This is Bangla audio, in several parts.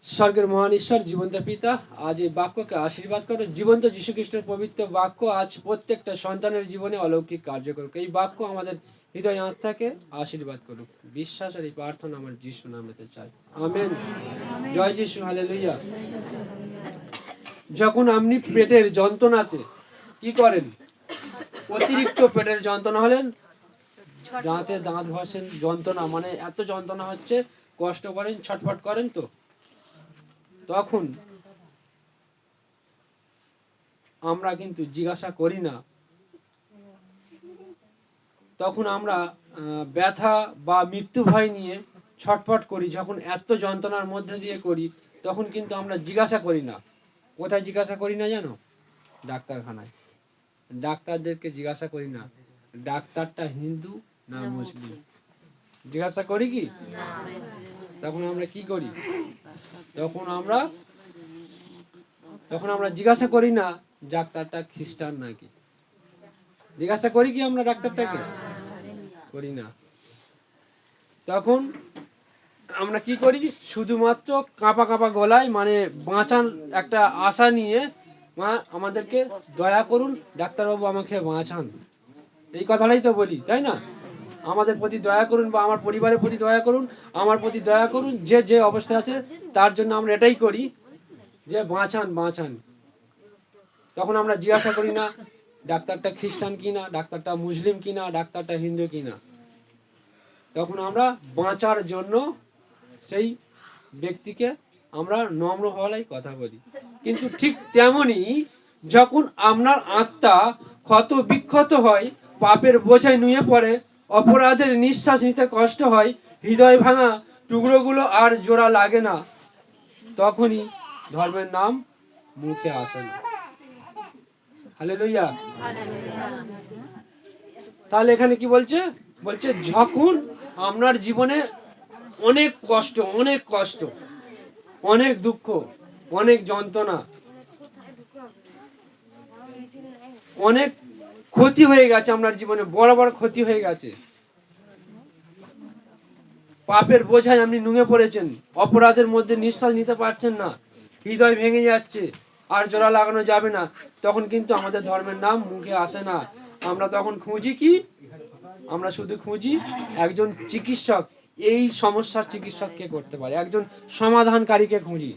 স্বর্গের মহান ঈশ্বর, জীবন্ত পিতা, আজ এই বাক্যকে আশীর্বাদ করো। জীবন্ত যীশু খ্রিস্টের পবিত্র বাক্য আজ প্রত্যেকটা সন্তানের জীবনে অলৌকিক কার্য করুক। এই বাক্য আমাদের হৃদয় আত্মাকে আশীর্বাদ করুক। বিশ্বাসের এই প্রার্থনা আমার যিশু নামেতে চাই, আমেন। জয় যিশু, হালেলুয়া। যখন আপনি পেটের যন্ত্রণাতে কি করেন, অতিরিক্ত পেটের যন্ত্রণা হলেন, দাঁতে দাঁত ঘষেন, যন্ত্রণা মানে এত যন্ত্রণা হচ্ছে, কষ্ট করেন, ছটফট করেন, তো তখন আমরা কিন্তু জিজ্ঞাসা করি না, তখন আমরা ব্যথা বা মৃত্যু ভয় নিয়ে ছটফট করি। যখন এত যন্ত্রণার মধ্যে দিয়ে করি, তখন কিন্তু আমরা জিজ্ঞাসা করি না। কোথায় জিজ্ঞাসা করি না জানো? ডাক্তারখানায়। ডাক্তারদেরকে জিজ্ঞাসা করি না ডাক্তারটা হিন্দু না মুসলিম, জিজ্ঞাসা করি কি? তখন আমরা কি করি? তখন আমরা জিজ্ঞাসা করি না ডাক্তারটা খ্রিস্টান নাকি। জিজ্ঞাসা করি কি আমরা ডাক্তারটাকে? করি না। তখন আমরা কি করি? শুধুমাত্র কাঁপা কাঁপা গলায়, মানে বাঁচার একটা আশা নিয়ে, মা আমাদেরকে দয়া করুন, ডাক্তারবাবু আমাকে বাঁচান, এই কথাটাই তো বলি, তাই না? আমাদের প্রতি দয়া করুন, বা আমার পরিবারের প্রতি দয়া করুন, আমার প্রতি দয়া করুন, যে যে অবস্থা আছে তার জন্য আমরা এটাই করি, যে বাঁচান বাঁচান। তখন আমরা জিজ্ঞাসা করি না ডাক্তারটা খ্রিস্টান কিনা, ডাক্তারটা মুসলিম কিনা, ডাক্তারটা হিন্দু কিনা। তখন আমরা বাঁচার জন্য সেই ব্যক্তিকে আমরা নম্র হওয়ালাই কথা বলি। কিন্তু ঠিক তেমনি যখন আপনার আত্মা ক্ষত বিক্ষত হয়, পাপের বোঝায় নুয়ে পড়ে, অপরাধের নিঃশ্বাস নিতে কষ্ট হয়, হৃদয় ভাঙা টুকরোগুলো আর জোড়া লাগে না, তখনই ধর্মের নাম মুখে আসে না। হালেলুয়া। তাহলে এখানে কি বলছে? বলছে যখন আপনার জীবনে অনেক কষ্ট, অনেক কষ্ট, অনেক দুঃখ, অনেক যন্ত্রণা, অনেক ক্ষতি হয়ে গেছে, আপনার জীবনে বড় বড় ক্ষতি হয়ে গেছে, পাপের বোঝায় আপনি নুয়ে পড়েছেন, অপরাধের মধ্যে নিঃশ্বাস নিতে পারছেন না, হৃদয় ভেঙে যাচ্ছে, আর জোড়া লাগানো যাবে না, তখন কিন্তু আমাদের ধর্মের নাম মুখে আসে না। আমরা তখন খুঁজি কি? আমরা শুধু খুঁজি একজন চিকিৎসক। এই সমস্যার চিকিৎসক কে করতে পারে? একজন সমাধানকারীকে খুঁজি,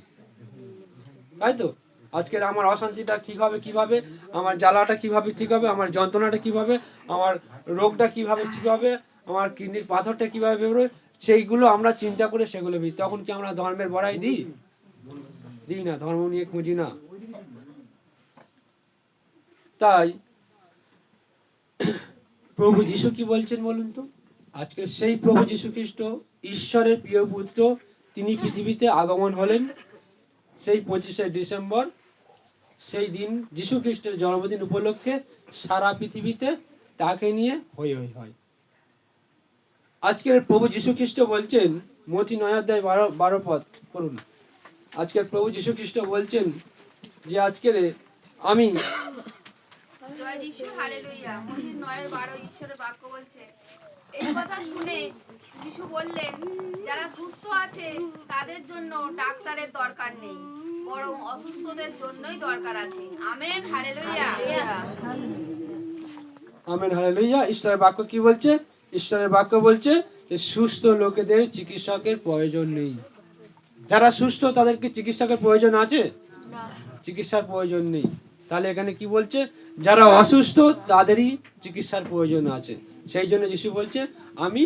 তাই তো? আজকের আমার অশান্তিটা ঠিক হবে কিভাবে, আমার জ্বালাটা কিভাবে ঠিক হবে, আমার যন্ত্রণাটা কিভাবে, আমার রোগটা কিভাবে ঠিক হবে, আমার কিডনির পাথরটা কিভাবে বেরোবে, সেইগুলো আমরা চিন্তা করে সেগুলো দিই। তখন কি আমরা ধর্মের বড়াই দিই? দিই না, ধর্ম নিয়ে খুঁজি না। তাই প্রভু যিশু কি বলছেন বলুন তো? আজকে সেই প্রভু যিশু খ্রিস্ট, ঈশ্বরের প্রিয় পুত্র, তিনি পৃথিবীতে আগমন হলেন সেই 25শে ডিসেম্বর। সেই দিন যিশু খ্রিস্টের জন্মদিন উপলক্ষে সারা পৃথিবীতে তাকে নিয়ে হই হই হয়। আজকের প্রভু যিশু খ্রিস্ট বলছেন, মতি 9 অধ্যায় 12 পদ করুন। আজকের প্রভু যিশু খ্রিস্ট বলছেন যে আজকের আমি জয় যিশু, হালেলুয়া। মতি 9:12 ঈশ্বরের বাক্য বলছে, এই কথা শুনে যিশু বললেন, যারা সুস্থ আছে তাদের জন্য ডাক্তারের দরকার নেই, বরং অসুস্থদের জন্যই দরকার আছে। Amen, hallelujah. Amen, hallelujah. ঈশ্বরের বাক্য কি বলছে? ঈশ্বরের বাক্য বলছে যে সুস্থ লোকেদের চিকিৎসকের প্রয়োজন নেই। যারা সুস্থ তাদেরকে চিকিৎসকের প্রয়োজন আছে? চিকিৎসার প্রয়োজন নেই। তাহলে এখানে কি বলছে? যারা অসুস্থ তাদেরই চিকিৎসার প্রয়োজন আছে। সেই জন্য যিশু বলছে আমি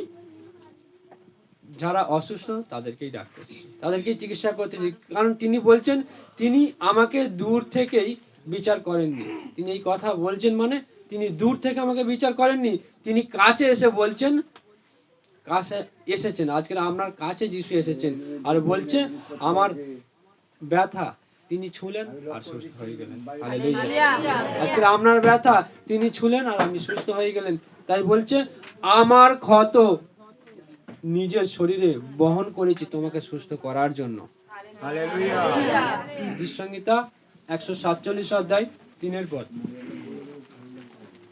যারা অসুস্থ তাদেরকেই ডাকতেছি, তাদেরকেই চিকিৎসা করতেছি। কারণ তিনি বলছেন তিনি আমাকে দূর থেকেই বিচার করেননি। তিনি এই কথা বলছেন মানে তিনি দূর থেকে আমাকে বিচার করেননি, তিনি কাছে এসে বলছেন, কাছে এসেছেন। আজকে আপনার কাছে যিশু এসেছেন আর বলছে আমার ব্যথা তিনি ছুঁলেন আর সুস্থ হয়ে গেলেন। হালেলুয়া। আজকে আপনার ব্যথা তিনি ছুঁলেন আর আপনি সুস্থ হয়ে গেলেন। তাই বলছে আমার ক্ষত নিজের শরীরে বহন করেছি তোমাকে সুস্থ করার জন্য। হালেলুয়া। গীতসংহিতা 147 অধ্যায় 3 পদ।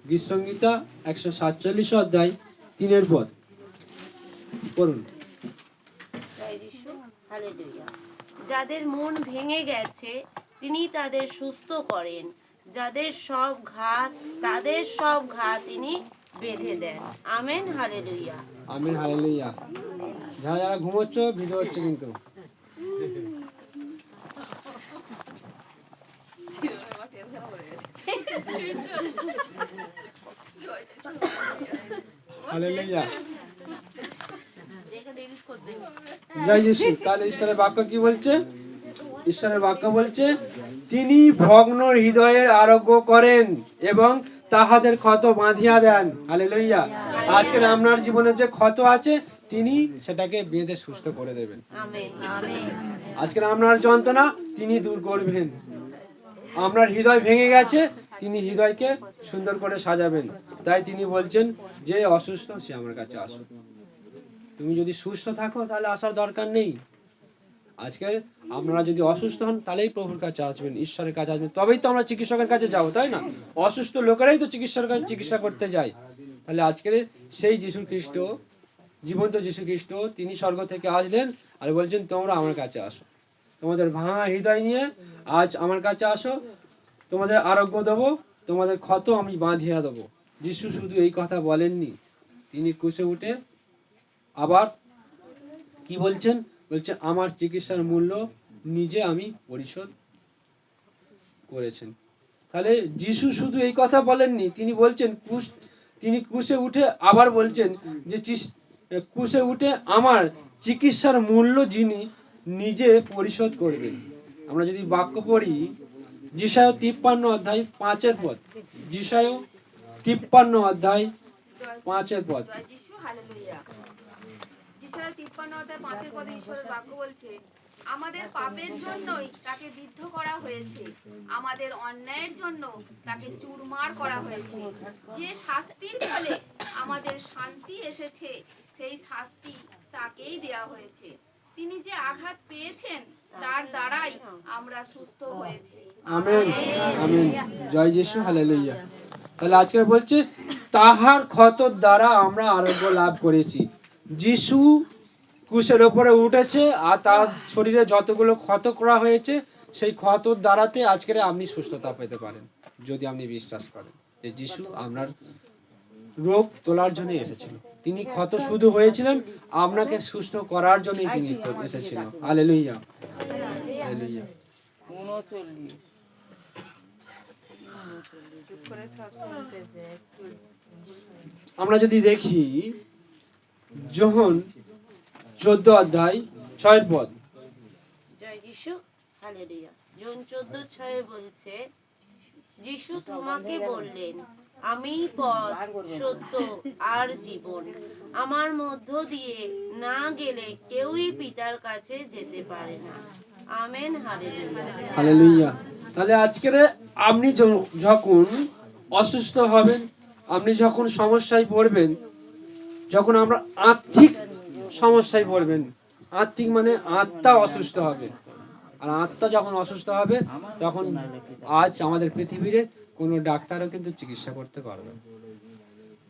গীতসংহিতা 147 অধ্যায় 3 পদ পড়ুন। জয় যিশু, হালেলুয়া। যাদের মন ভেঙে গেছে তিনি তাদের সুস্থ করেন, যাদের সব ঘা তিনি বেঁধে দেন। Amen, hallelujah. আমিন, হালেলুয়া। যারা যারা ঘুমোচ্ছ, ভিডিও হচ্ছে কিন্তু। হালেলুয়া। জয় যিশু। তাহলে ঈশ্বরের বাক্য কি বলছে? ঈশ্বরের বাক্য বলছে তিনি ভগ্ন হৃদয়ের আরোগ্য করেন এবং তাহাদের ক্ষত বাঁধিয়া দেন। হালেলুয়া। আজকের আপনার জীবনে যে ক্ষত আছে তিনি সেটাকে বেঁধে সুস্থ করে দেবেন। আজকের আপনার যন্ত্রণা তিনি দূর করবেন। আপনার হৃদয় ভেঙে গেছে, তিনি হৃদয়কে সুন্দর করে সাজাবেন। তাই তিনি বলছেন যে অসুস্থ সে আমার কাছে আসো। তুমি যদি সুস্থ থাকো তাহলে আসার দরকার নেই। আজকে আপনারা যদি অসুস্থ হন তাহলেই প্রভুর কাছে আসবেন, ঈশ্বরের কাছে আসবেন, তবেই তো আমরা চিকিৎসকের কাছে যাবো, তাই না? অসুস্থ লোকেরাই তো চিকিৎসকের কাছে চিকিৎসা করতে যায়। তাহলে আজকের সেই যীশু খ্রিস্ট, জীবন্ত যীশু খ্রিস্ট, তিনি স্বর্গ থেকে আসলেন আর বলছেন তোমরা আমার কাছে আসো, তোমাদের ভাঙা হৃদয় নিয়ে আজ আমার কাছে আসো, তোমাদের আরোগ্য দেবো, তোমাদের ক্ষত আমি বাঁধিয়ে দেবো। যীশু শুধু এই কথা বলেননি, তিনি ক্রুশে উঠে আবার কি বলছেন? বলছে আমার চিকিৎসার মূল্য নিজে আমি পরিশোধ করেছেন। তাহলে যিশু শুধু এই কথা বলেননি, তিনি বলছেন তিনি ক্রুশে উঠে আবার বলছেন যে ক্রুশে উঠে আমার চিকিৎসার মূল্য যিনি নিজে পরিশোধ করবেন। আমরা যদি বাক্য পড়ি যিশায় 53 অধ্যায় 5 পদ, যিশায় 53 অধ্যায় 5 পদ। যিশায় 53 অধ্যায় 5 পদে ঈশ্বরের বাক্য বলছে আমাদের পাপের জন্যই তাকে বিদ্ধ করা হয়েছে, আমাদের অন্যায়ের জন্য তাকে চুরমার করা হয়েছে। যে শাস্তির ফলে আমাদের শান্তি এসেছে সেই শাস্তি তাকেই দেয়া হয়েছে। তিনি যে আঘাত পেয়েছেন তার দ্বারাই আমরা সুস্থ হয়েছি। Amen, amen. জয় যিশু, হালেলুয়া। তাহলে আজকে বলছে তাহার ক্ষতর দ্বারা আমরা আরোগ্য লাভ করেছি। যিশু ক্রুশের ওপরে উঠেছে আর তার শরীরে যতগুলো ক্ষত করা হয়েছে সেই ক্ষতর দ্বারাতে আজকে আপনি সুস্থতা পেতে পারেন, যদি আপনি বিশ্বাস করেন যে যিশু আপনার রোগ তোলার জন্য এসেছিল। তিনি ক্ষত শুধু হয়েছিলেন আপনাকে সুস্থ করার জন্যই তিনি এসেছিলেন। Hallelujah, hallelujah. আমরা যদি দেখি যোহন 14 অধ্যায় 6 পদ। জয় যিশু, হালেলুয়া। যোহন 14:6 বলছে যিশু তোমাকে বললেন আমি পথ, সত্য আর জীবন, আমার মধ্য দিয়ে না গেলে কেউই পিতার কাছে যেতে পারে না। Amen, hallelujah, hallelujah. তাহলে আজকের আপনি যখন অসুস্থ হবেন, আপনি যখন সমস্যায় পড়বেন, যখন আমরা আর্থিক সমস্যায় পড়বেন, আর্থিক মানে আত্মা অসুস্থ হবে, আর আত্মা যখন অসুস্থ হবে তখন আজ আমাদের পৃথিবীতে কোনো ডাক্তারও কিন্তু চিকিৎসা করতে পারবে না।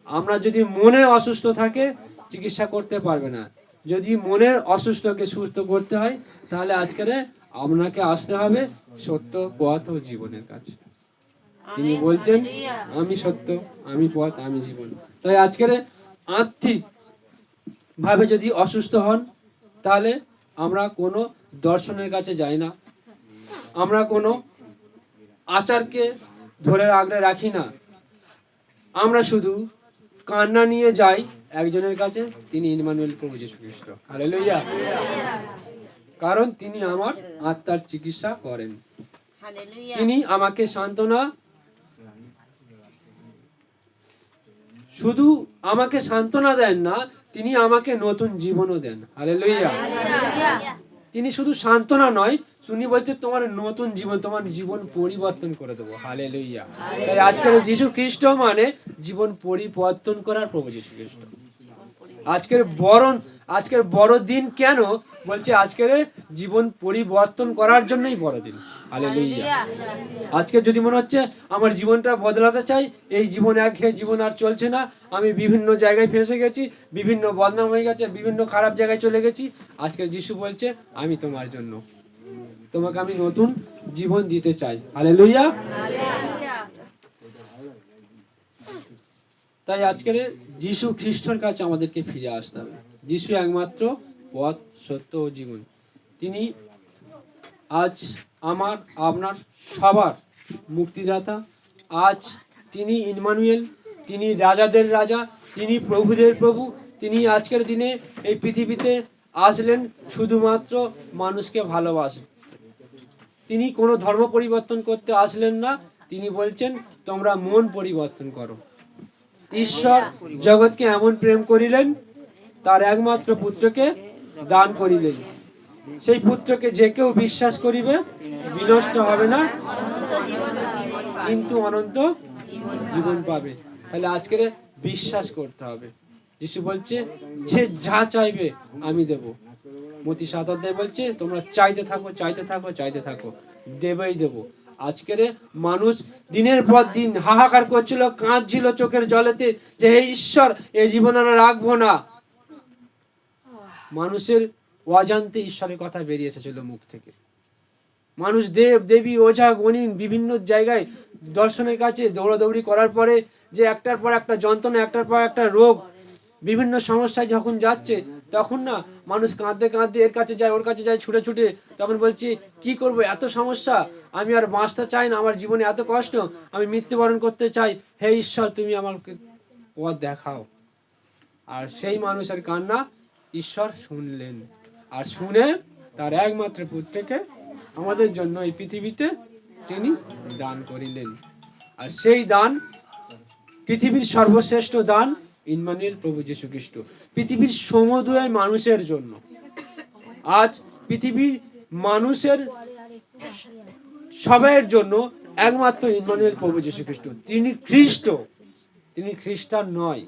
আমরা যদি মনে অসুস্থ থাকে চিকিৎসা করতে পারবে না। যদি মনের অসুস্থকে সুস্থ করতে হয় তাহলে আজকের আপনাকে আসতে হবে সত্য, পথ ও জীবনের কাছে। তিনি বলছেন আমি সত্য, আমি পথ, আমি জীবন। তাই আজকের আর্থিক ভাবে যদি অসুস্থ হন তাহলে আমরা কোনো দর্শনের কাছে যাই না, আমরা কোনো আচারকে ধরে আগলে রাখি না, আমরা শুধু কান্না নিয়ে যাই একজনের কাছে, তিনি ইম্মানুয়েল প্রভু যীশু খ্রিস্ট। হালেলুয়া। কারণ তিনি আমার আত্মার চিকিৎসা করেন, তিনি আমাকে সান্ত্বনা, শুধু আমাকে সান্ত্বনা দেন না, তিনি আমাকে নতুন জীবনও দেন। হালেলুয়া। তিনি শুধু সান্ত্বনা নয়, শুনি বলছে তোমার নতুন জীবন, তোমার জীবন পরিবর্তন করে দেবো। হালেলুয়া। তাই আজকের যীশু খ্রিস্ট মানে জীবন পরিবর্তন করার প্রভু যীশু খ্রিস্ট। আজকের বড় দিন কেন বলছে? আজকের জীবন পরিবর্তন করার জন্যই বড় দিন। হালেলুয়া। আজকে যদি মনে হচ্ছে আমার জীবনটা বদলাতে চাই, এই জীবন একঘেয়ে জীবন আর চলছে না, আমি বিভিন্ন জায়গায় ফেঁসে গেছি, বিভিন্ন বদনাম হয়ে গেছে, বিভিন্ন খারাপ জায়গায় চলে গেছি, আজকে যিশু বলছে আমি তোমার জন্য তোমাকে আমি নতুন জীবন দিতে চাই। হালেলুয়া। তাই আজকের যিশু খ্রিস্টর কাছে আমাদেরকে ফিরে আসতে হবে। যিশু একমাত্র পথ, সত্য ও জীবন। তিনি আজ আমার আপনার সবার মুক্তিদাতা। আজ তিনি ইম্মানুয়েল, তিনি রাজাদের রাজা, তিনি প্রভুদের প্রভু। তিনি আজকের দিনে এই পৃথিবীতে আসলেন শুধুমাত্র মানুষকে ভালোবাসেন। তিনি কোনো ধর্ম পরিবর্তন করতে আসলেন না, তিনি বলছেন তোমরা মন পরিবর্তন করো। ঈশ্বর জগৎকে এমন প্রেম করিলেন, তার একমাত্র পুত্রকে দান করিলেন। সেই পুত্রকে যে কেউ বিশ্বাস করিবে বিনষ্ট হবে না, কিন্তু অনন্ত জীবন পাবে। তাহলে আজকের বিশ্বাস করতে হবে। যিশু বলছে যে যা চাইবে আমি দেব। মতি 7 অধ্যায় বলছে তোমরা চাইতে থাকো, চাইতে থাকো, চাইতে থাকো, দেবই দেব। আজকের মানুষ দিনের পর দিন হাহাকার করছিল, কাঁদছিল চোখের জলেতে যে হে ঈশ্বর, এই জীবন আমরা রাখবো না। মানুষের অজান্তে ঈশ্বরের কথা বেরিয়ে এসেছিল মুখ থেকে। মানুষ দেব দেবী ওঝা গণিন বিভিন্ন জায়গায় দর্শনের কাছে দৌড়াদৌড়ি করার পরে যে একটার পর একটা যন্ত্রণা, একটার পর একটা রোগ, বিভিন্ন সমস্যায় যখন যাচ্ছে, তখন না মানুষ কাঁদতে কাঁদতে এর কাছে যায়, ওর কাছে যায়, ছুটে ছুটে। তখন বলছি কি করব, এত সমস্যা, আমি আর বাঁচতে চাই না, আমার জীবনে এত কষ্ট, আমি মৃত্যুবরণ করতে চাই, হে ঈশ্বর তুমি আমাকে পথ দেখাও। আর সেই মানুষের কান্না ঈশ্বর শুনলেন, আর শুনে তার একমাত্র পুত্রকে আমাদের জন্য এই পৃথিবীতে তিনি দান করিলেন। আর সেই দান পৃথিবীর সর্বশ্রেষ্ঠ দান ইম্মানুয়েল প্রভু যীশু খ্রিস্ট, পৃথিবীর সমুদয় মানুষের জন্য। আজ পৃথিবীর মানুষের সবার জন্য একমাত্র ইম্মানুয়েল প্রভু যীশু খ্রিস্ট। তিনি খ্রিস্ট, তিনি খ্রিস্টান নয়,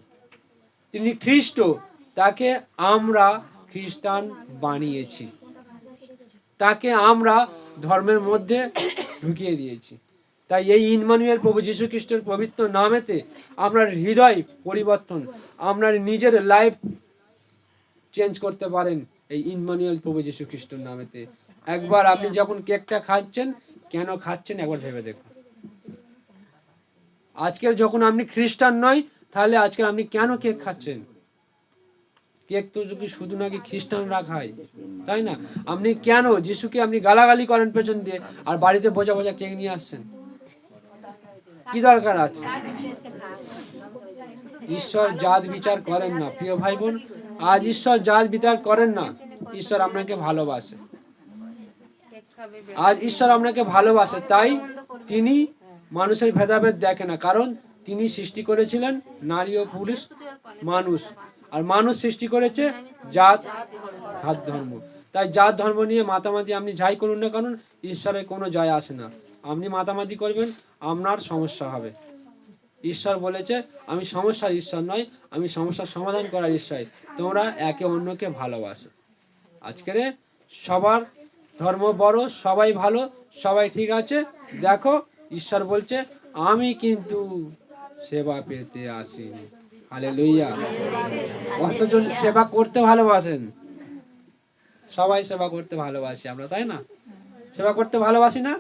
তিনি খ্রিস্ট। তাকে আমরা খ্রিস্টান বানিয়েছি, তাকে আমরা ধর্মের মধ্যে ঢুকিয়ে দিয়েছি। তাই এই ইম্মানুয়েল প্রভু যীশু খ্রিস্টের পবিত্র নামেতে আপনার হৃদয় পরিবর্তন, আপনার নিজের লাইফ চেঞ্জ করতে পারেন এই ইম্মানুয়েল প্রভু যীশু খ্রিস্টের নামেতে। একবার আপনি যখন কেকটা খাচ্ছেন, কেন খাচ্ছেন একবার ভেবে দেখুন। আজকের যখন আপনি খ্রিস্টান নয়, তাহলে আজকে আপনি কেন কেক খাচ্ছেন? কেক তো শুধু নাকি খ্রিস্টানরা খায়, তাই না? আপনি কেন যিশুকে আপনি গালাগালি করেন পেছন দিয়ে, আর বাড়িতে বোঝা বোঝা কেক নিয়ে আসছেন? কি দরকার আছে? ঈশ্বর জাত বিচার করেন না প্রিয় ভাই বোন। আজ ঈশ্বর জাত বিচার করেন না, ঈশ্বর আপনাকে ভালোবাসে। আজ ঈশ্বর আপনাকে ভালোবাসে, তাই তিনি মানুষের ভেদাভেদ দেখে না। কারণ তিনি সৃষ্টি করেছিলেন নারী ও পুরুষ মানুষ, আর মানুষ সৃষ্টি করেছে জাত হাত ধর্ম। তাই জাত ধর্ম নিয়ে মাতামাতি আপনি যাই করুন না, কারণ ঈশ্বরের কোনো যায় আসে না। আপনি মাতামাতি করবেন, আপনার সমস্যা হবে। ঈশ্বর বলেছে আমি সমস্যার ঈশ্বর নয়, আমি সমস্যার সমাধান করার ঈশ্বর। তোমরা একে অন্যকে ভালোবাসো। আজকের সবার ধর্ম বড়, সবাই ভালো, সবাই ঠিক আছে। দেখো ঈশ্বর বলছে আমি কিন্তু সেবা পেতে আসিনি। হালেলুয়া। কতজন সেবা করতে ভালোবাসেন? সবাই সেবা করতে ভালোবাসি আমরা, তাই না? সেবা করতে ভালোবাসি না?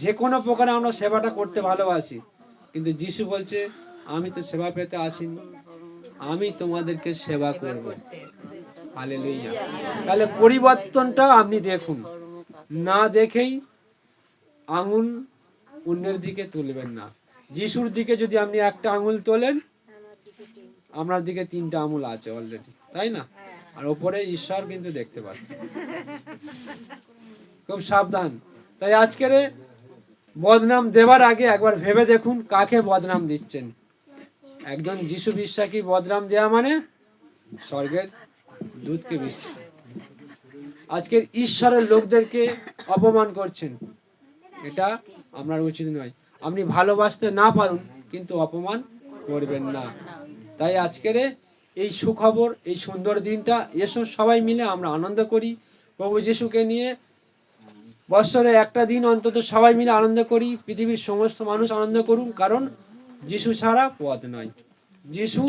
যে কোনো প্রকারে আমরা সেবাটা করতে ভালোবাসি, কিন্তু যিশু বলছে আমি তো সেবা পেতে আসিনি, আমি তোমাদেরকে সেবা করব। হালেলুয়া। তাহলে পরিবর্তনটা আপনি দেখুন, না দেখেই আঙুল অন্যের দিকে তুলবেন না। যিশুর দিকে যদি আপনি একটা আঙুল তোলেন, আপনার দিকে 3টা আঙুল আছে অলরেডি, তাই না? আর ওপরে ঈশ্বর কিন্তু দেখতে পাচ্ছেন। খুব সাবধান। তাই আজকের বদনাম দেওয়ার আগে একবার ভেবে দেখুন কাকে বদনাম দিচ্ছেন। একজন যিশু বিশ্বাসী বদনাম দেওয়া মানে স্বর্গের দূতকে বিশ্বাস। আজকের ঈশ্বরের লোকদেরকে অপমান করছেন, এটা আপনার উচিত নয়। আপনি ভালোবাসতে না পারুন, কিন্তু অপমান করবেন না। তাই আজকের এই সুখবর, এই সুন্দর দিনটা, এসো সবাই মিলে আমরা আনন্দ করি প্রভু যিশুকে নিয়ে। বৎসরে একটা দিন অন্তত সবাই মিলে আনন্দ করি, পৃথিবীর সমস্ত মানুষ আনন্দ করুন। কারণ যিশু ছাড়া পথ নয়। যিশু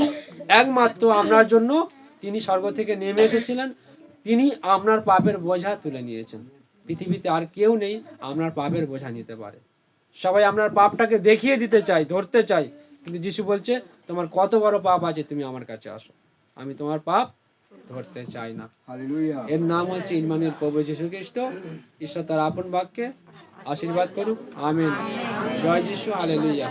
একমাত্র আপনার জন্য, তিনি স্বর্গ থেকে নেমে এসেছিলেন, তিনি আপনার পাপের বোঝা তুলে নিয়েছেন। পৃথিবীতে আর কেউ নেই আপনার পাপের বোঝা নিতে পারে। সবাই আপনার পাপটাকে দেখিয়ে দিতে চাই, ধরতে চাই, কিন্তু যিশু বলছে তোমার কত বড় পাপ আছে, তুমি আমার কাছে আসো, আমি তোমার পাপ ধরতে চাই না। এর নাম হচ্ছে ইমানুয়েল, প্রভু যীশু খ্রিস্ট। ঈশ্বর তার আপন বাক্যে আশীর্বাদ করুক। আমেন। জয় যিশু, হালেলুয়া।